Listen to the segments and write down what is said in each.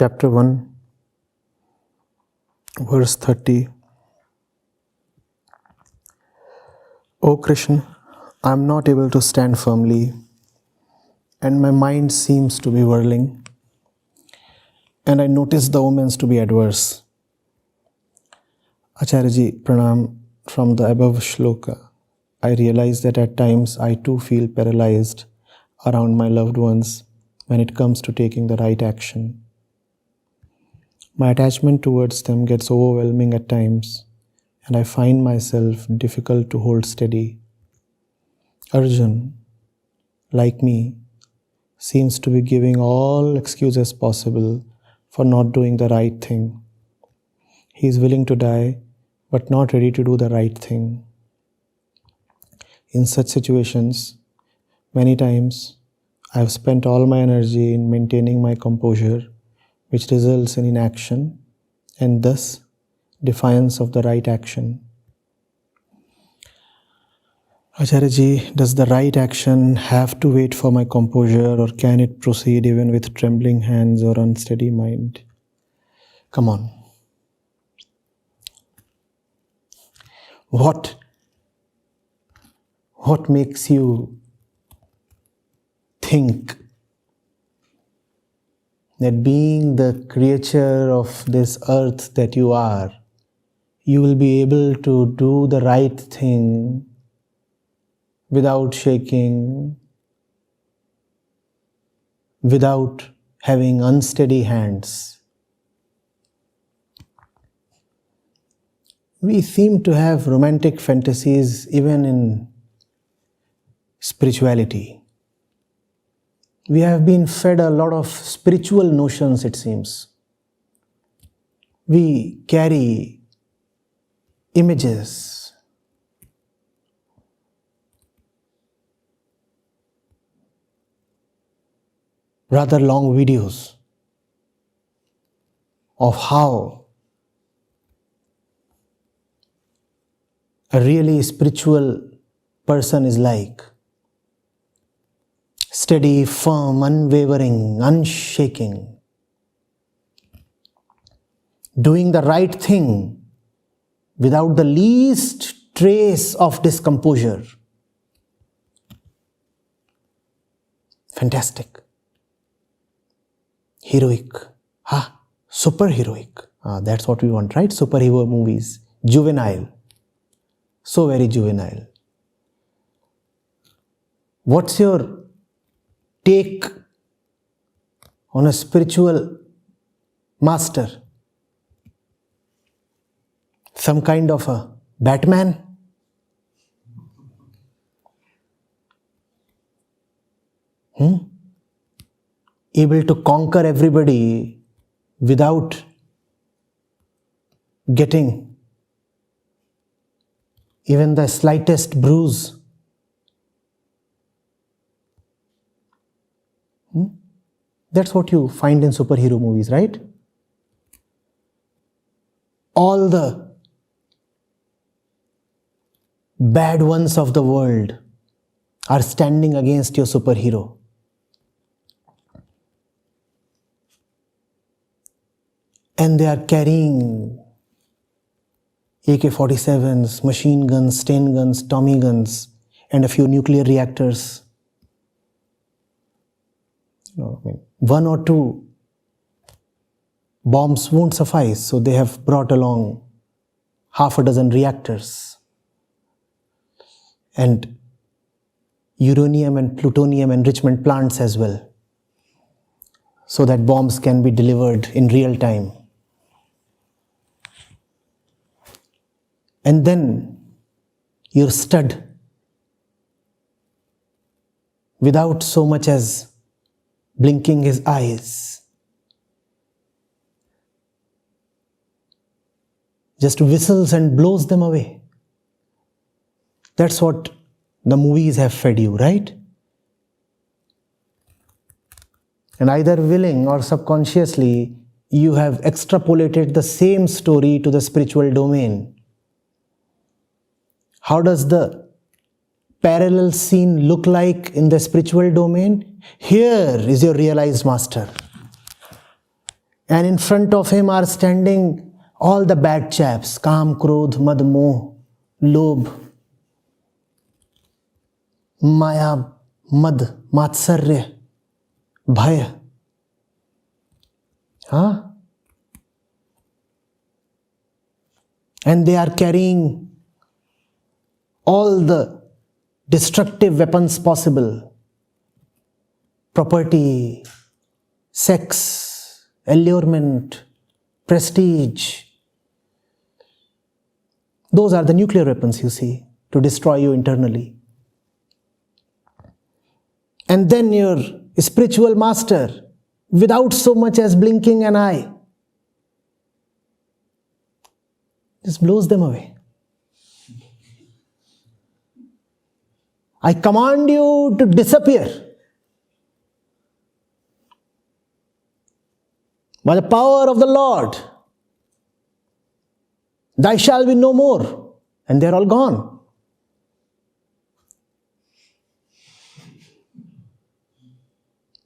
chapter 1, verse 30. O Krishna, I am not able to stand firmly, and my mind seems to be whirling, and I notice the omens to be adverse. Acharya ji, pranam. From the above shloka, I realize that at times I too feel paralyzed around my loved ones when it comes to taking the right action. My attachment towards them gets overwhelming at times, and I find myself difficult to hold steady. Arjun, like me, seems to be giving all excuses possible for not doing the right thing. He is willing to die, but not ready to do the right thing. In such situations, many times I have spent all my energy in maintaining my composure, which results in inaction and thus defiance of the right action. Acharya ji, does the right action have to wait for my composure, or can it proceed even with trembling hands or unsteady mind? Come on. What makes you think that being the creature of this earth that you are, you will be able to do the right thing without shaking, without having unsteady hands? We seem to have romantic fantasies even in spirituality. We have been fed a lot of spiritual notions, it seems. We carry images, rather long videos of how a really spiritual person is like. Steady, firm, unwavering, unshaking. Doing the right thing without the least trace of discomposure. Fantastic. Heroic. Super heroic. That's what we want, right? Superhero movies. Juvenile. So very juvenile. What's your take on a spiritual master? Some kind of a Batman? Able to conquer everybody without getting even the slightest bruise. That's what you find in superhero movies, right? All the bad ones of the world are standing against your superhero. And they are carrying AK-47s, machine guns, Stain guns, Tommy guns, and a few nuclear reactors. One or two bombs won't suffice, so they have brought along half a dozen reactors and uranium and plutonium enrichment plants as well, so that bombs can be delivered in real time. And then your stud, without so much as blinking his eyes, just whistles and blows them away. That's what the movies have fed you, right? And either willing or subconsciously, you have extrapolated the same story to the spiritual domain. How does the parallel scene look like in the spiritual domain? Here is your realized master. And in front of him are standing all the bad chaps. Kam, Krodh, Mad, Moh, Lobh, Maya, Mad, Matsarya, Bhaya. Huh? And they are carrying all the destructive weapons possible. Property, sex, allurement, prestige. Those are the nuclear weapons, you see, to destroy you internally. And then your spiritual master, without so much as blinking an eye, just blows them away. I command you to disappear. By the power of the Lord, thy shall be no more. And they're all gone.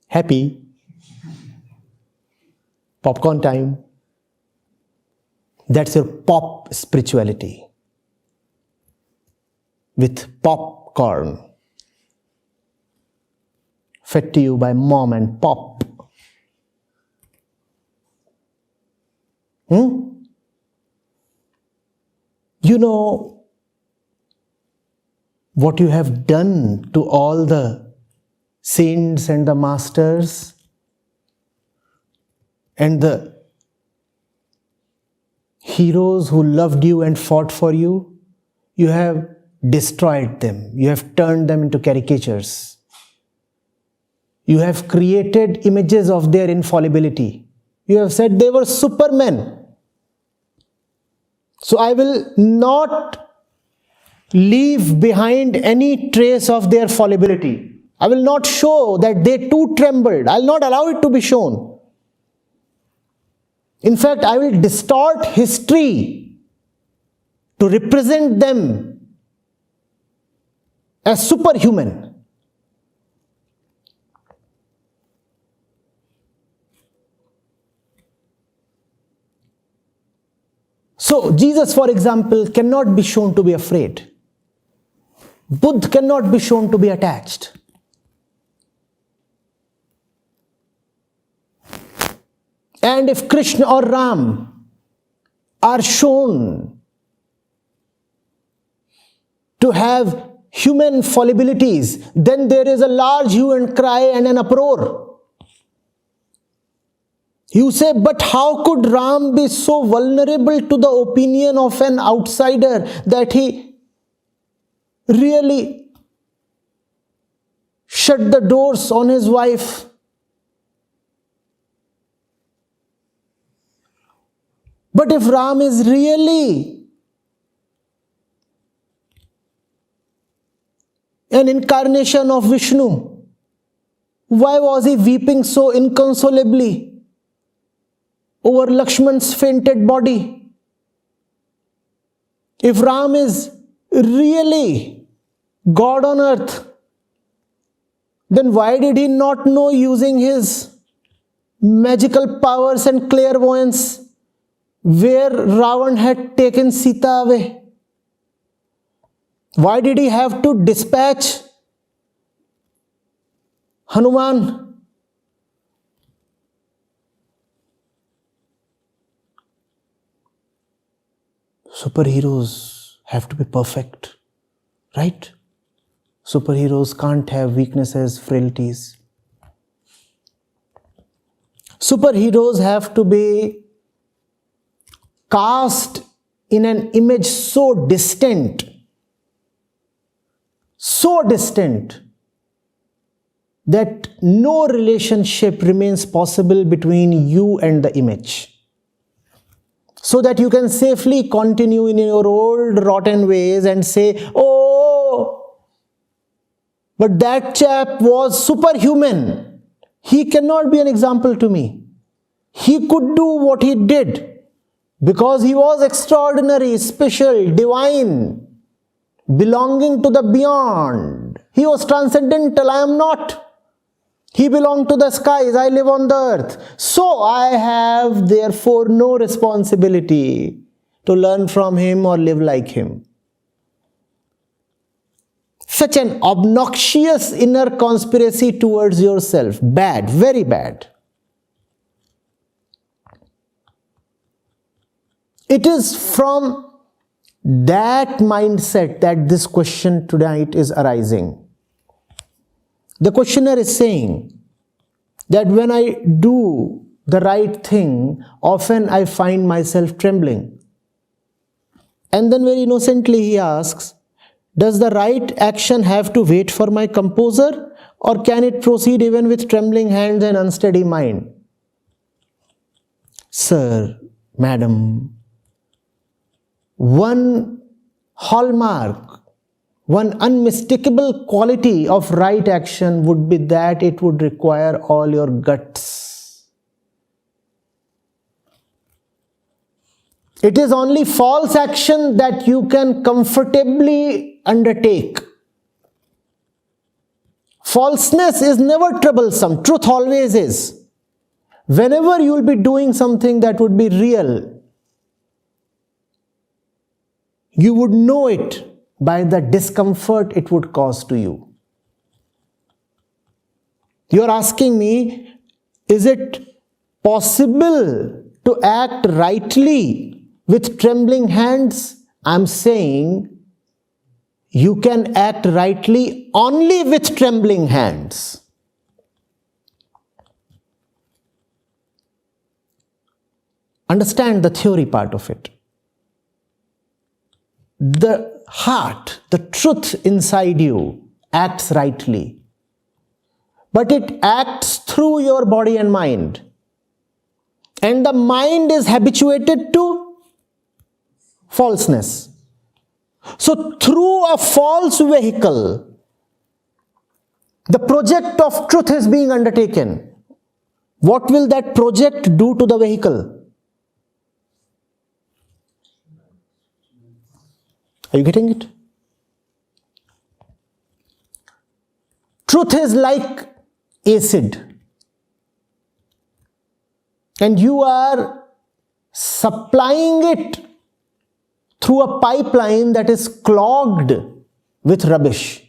Happy. Popcorn time. That's your pop spirituality. With popcorn. Fed to you by mom and pop. You know what you have done to all the saints and the masters and the heroes who loved you and fought for you? You have destroyed them. You have turned them into caricatures. You have created images of their infallibility. You have said they were supermen. So I will not leave behind any trace of their fallibility. I will not show that they too trembled. I will not allow it to be shown. In fact, I will distort history to represent them as superhuman. So, Jesus, for example, cannot be shown to be afraid. Buddha cannot be shown to be attached. And if Krishna or Ram are shown to have human fallibilities, then there is a large hue and cry and an uproar. You say, but how could Ram be so vulnerable to the opinion of an outsider that he really shut the doors on his wife? But if Ram is really an incarnation of Vishnu, why was he weeping so inconsolably over Lakshman's fainted body? If Ram is really God on earth, then why did he not know, using his magical powers and clairvoyance, where Ravan had taken Sita away? Why did he have to dispatch Hanuman? Superheroes have to be perfect, right? Superheroes can't have weaknesses, frailties. Superheroes have to be cast in an image so distant that no relationship remains possible between you and the image, so that you can safely continue in your old rotten ways and say, oh, but that chap was superhuman. He cannot be an example to me. He could do what he did because he was extraordinary, special, divine, belonging to the beyond. He was transcendental. I am not. He belonged to the skies, I live on the earth. So I have therefore no responsibility to learn from him or live like him. Such an obnoxious inner conspiracy towards yourself. Bad, very bad. It is from that mindset that this question tonight is arising. The questioner is saying that when I do the right thing, often I find myself trembling. And then very innocently he asks, does the right action have to wait for my composure, or can it proceed even with trembling hands and unsteady mind? Sir, madam, one hallmark, one unmistakable quality of right action would be that it would require all your guts. It is only false action that you can comfortably undertake. Falseness is never troublesome. Truth always is. Whenever you will be doing something that would be real, you would know it by the discomfort it would cause to you. You are asking me, is it possible to act rightly with trembling hands? I am saying you can act rightly only with trembling hands. Understand the theory part of it. The heart, the truth inside you acts rightly, but it acts through your body and mind. And the mind is habituated to falseness. So through a false vehicle, the project of truth is being undertaken. What will that project do to the vehicle? Are you getting it? Truth is like acid, and you are supplying it through a pipeline that is clogged with rubbish.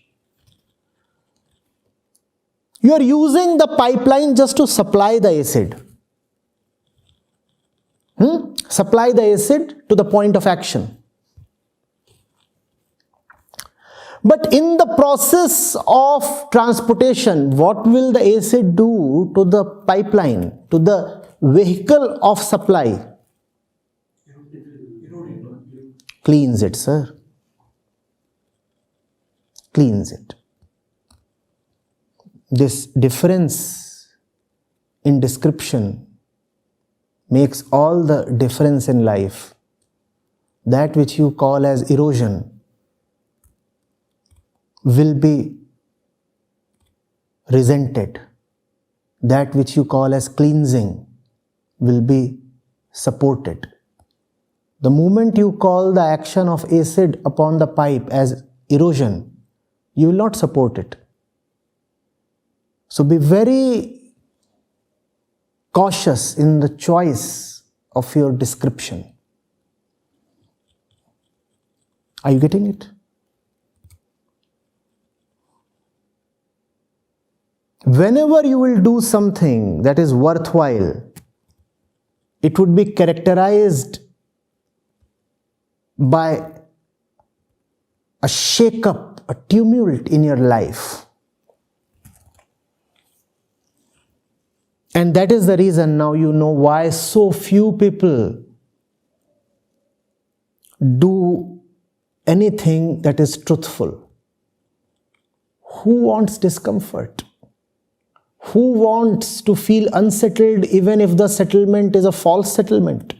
You are using the pipeline just to supply the acid. Supply the acid to the point of action. But in the process of transportation, what will the acid do to the pipeline, to the vehicle of supply? Cleans it, sir. Cleans it. This difference in description makes all the difference in life. That which you call as erosion will be resented. That which you call as cleansing will be supported. The moment you call the action of acid upon the pipe as erosion, you will not support it. So be very cautious in the choice of your description. Are you getting it? Whenever you will do something that is worthwhile, it would be characterized by a shake-up, a tumult in your life. And that is the reason now you know why so few people do anything that is truthful. Who wants discomfort? Who wants to feel unsettled even if the settlement is a false settlement?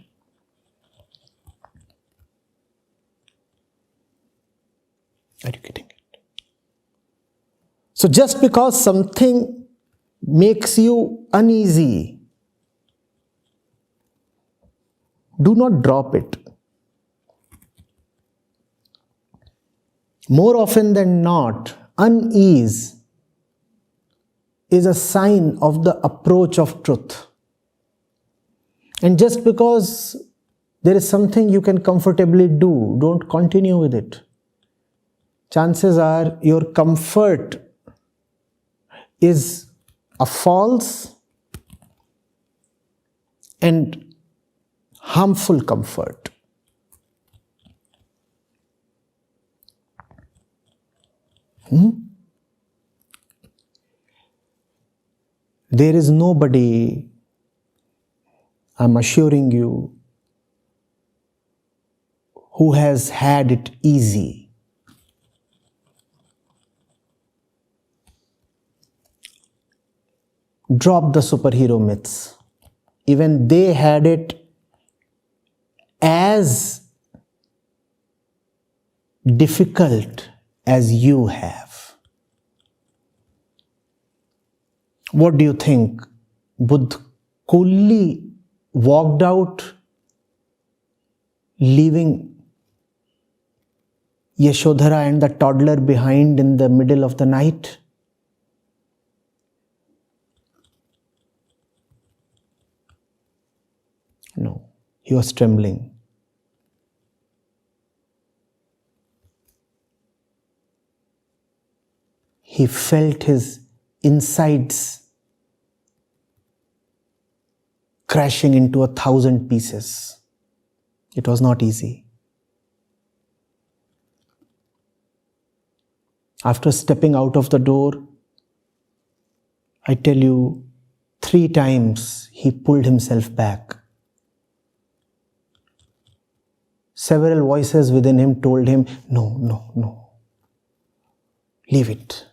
Are you getting it? So just because something makes you uneasy, do not drop it. More often than not, unease is a sign of the approach of truth. And just because there is something you can comfortably do, don't continue with it. Chances are your comfort is a false and harmful comfort. There is nobody, I'm assuring you, who has had it easy. Drop the superhero myths. Even they had it as difficult as you have. What do you think? Buddha coolly walked out, leaving Yashodhara and the toddler behind in the middle of the night? No, he was trembling. He felt his insides crashing into 1,000 pieces. It was not easy. After stepping out of the door, I tell you, 3 times he pulled himself back. Several voices within him told him, no, no, no. Leave it.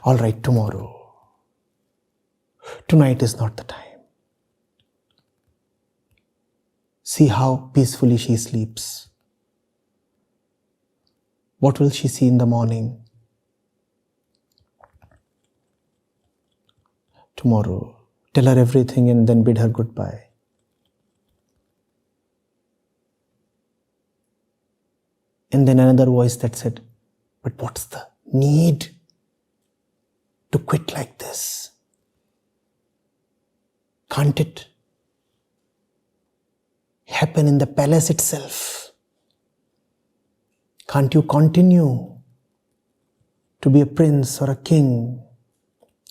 All right, tomorrow. Tonight is not the time. See how peacefully she sleeps. What will she see in the morning? Tomorrow. Tell her everything and then bid her goodbye. And then another voice that said, but what's the need to quit like this? Can't it happen in the palace itself? Can't you continue to be a prince or a king,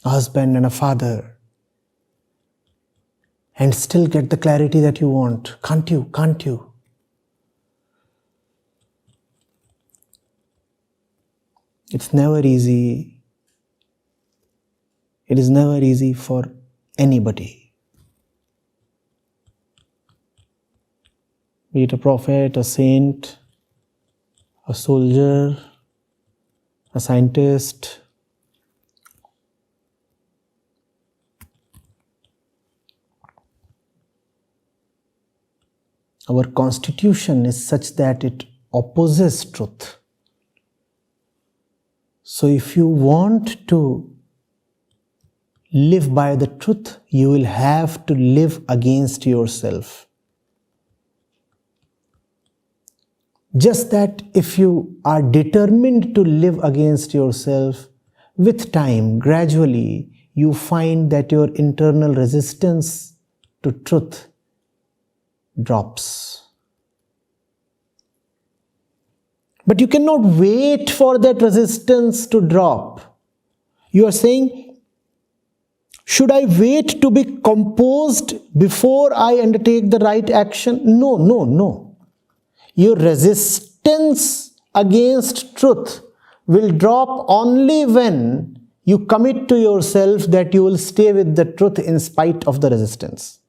a husband and a father, and still get the clarity that you want? Can't you? Can't you? It's never easy. It is never easy for anybody. Be it a prophet, a saint, a soldier, a scientist. Our constitution is such that it opposes truth. So if you want to live by the truth, you will have to live against yourself. Just that if you are determined to live against yourself, with time, gradually, you find that your internal resistance to truth drops. But you cannot wait for that resistance to drop. You are saying, should I wait to be composed before I undertake the right action? No, no, no. Your resistance against truth will drop only when you commit to yourself that you will stay with the truth in spite of the resistance.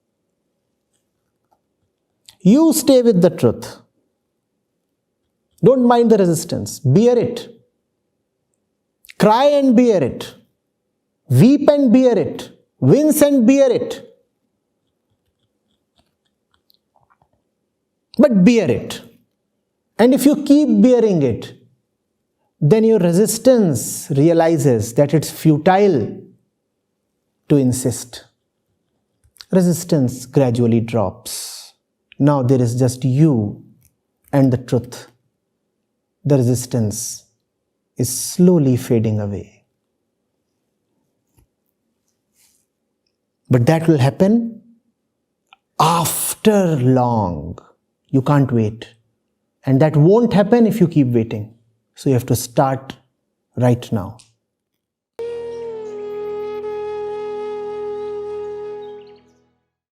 You stay with the truth. Don't mind the resistance. Bear it. Cry and bear it. Weep and bear it. Wince and bear it. But bear it. And if you keep bearing it, then your resistance realizes that it's futile to insist. Resistance gradually drops. Now there is just you and the truth. The resistance is slowly fading away. But that will happen after long. You can't wait. And that won't happen if you keep waiting. So you have to start right now.